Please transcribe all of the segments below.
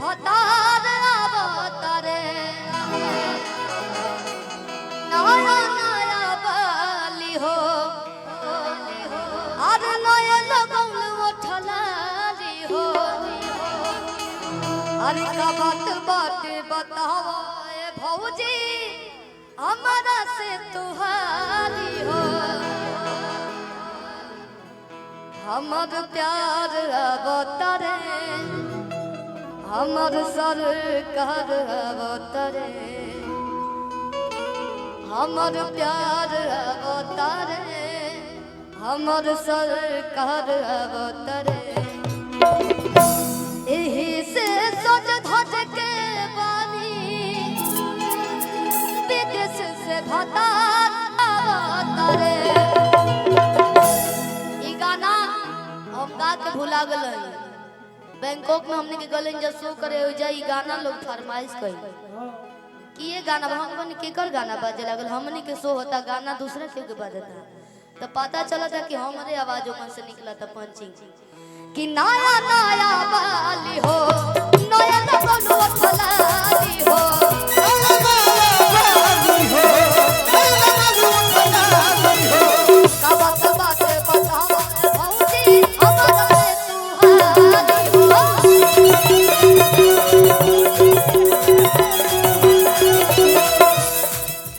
भतार अवतारे नया नया बाली हो और नया लगौल उठलाली हो अरे का बात बताओ भौजी हमारा से तुहारी हो हमर प्यार अवतारे हमर सरकार अवतारे हमर प्यार अवतारे हमर सरकार अवतारे एही से सज धज के बानी विदेश से भतार अवतारे ई गाना हम गा के भुला गल बैंकॉक में हमने के गले जब शो करे हो जाई गाना लोग फरमाइश कई कि ये गाना हमने केकर गाना बाजे लागल हमने के शो होता गाना दूसरा के बजता तो पता चला था कि हमारे आवाजों में से निकला था पंचिंग कि नया नया बाली हो नया लगनो फलाली हो का बात बताओ भौजी हमारा से तुहारी हो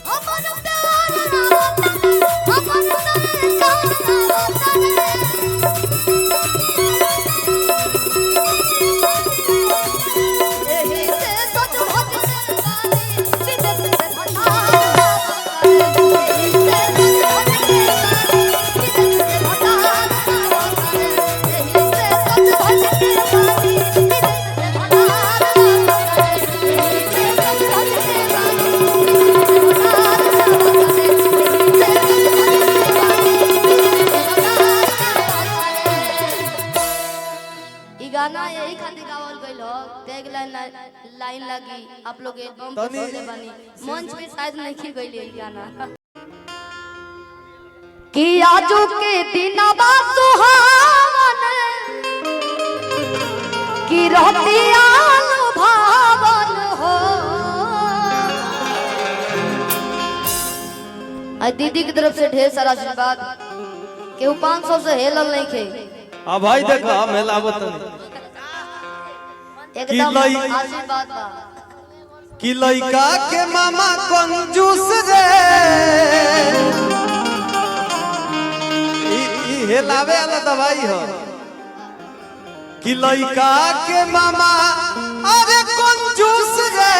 हमर प्यार हमर गाना यही खातिर गावल गइल हो टैग लाइन लगी आप लोग एल्बम सुनले बानी मंच पे शायद नहीं गइल ये गाना कि आजू के दिनवा सुहावन कि रहतिया भावन हो आ दीदी की तरफ से ढेर सारा आशीर्वाद केहू 500 से हेलल नहीं खे आ भाई देखा मेलावत एकदम आशीर्वाद बा कि लइका के मामा कंजूस रे ई हेलावे वाला दवाई हो कि लइका के मामा अरे कंजूस रे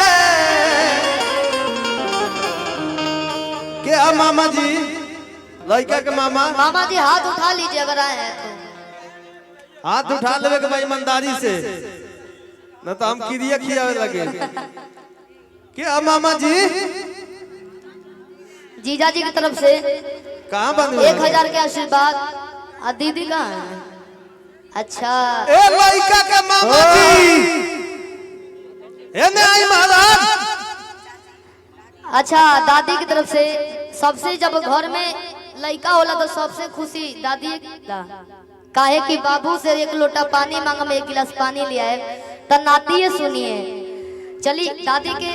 क्या मामा जी लइका के मामा जी हाथ उठा लीजिए अगर आए हैं तो हाथ उठा लेवे के भाई ईमानदारी से न तो हम क्रिया खियावे लगे क्या मामा जी जीजा जी की तरफ से कहाँ बंद 1000 के आशीर्वाद और दीदी कहाँ है अच्छा ए लइका के मामा जी एने आई महाराज अच्छा दादी की तरफ से सबसे जब घर में लइका होला तो सबसे खुशी दादी काहे कि बाबू से एक लोटा पानी मांगा में 1 गिलास पानी लिया है तो नाती सुनिए चली दादी के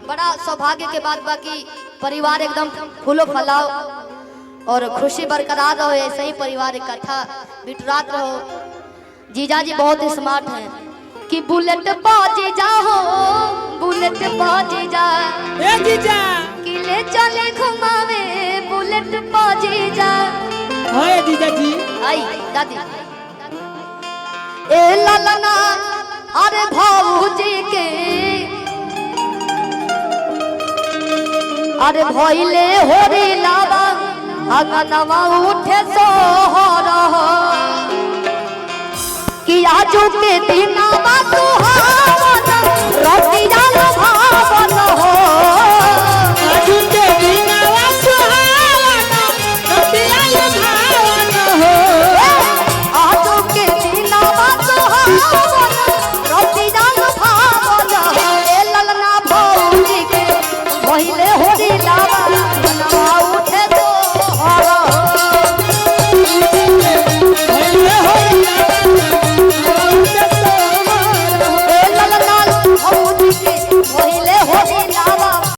बड़ा सौभाग्य के बाद बाकी परिवार एकदम फूलो फलाओ और खुशी बरकरार रहो ऐसे ही परिवार इकट्ठा बिटरात रहो जीजा जी बहुत ही स्मार्ट हैं कि बुलेट बाजे जाओ बुलेट बाजे जा ए जीजा कि ले चले घुमावे बुलेट बाजे जा हाय जीजा जी आई दादी ए ललना अरे भाऊजी के अरे भइले होरी लावा अगनवा उठे सोहर कि आजू के दिनवा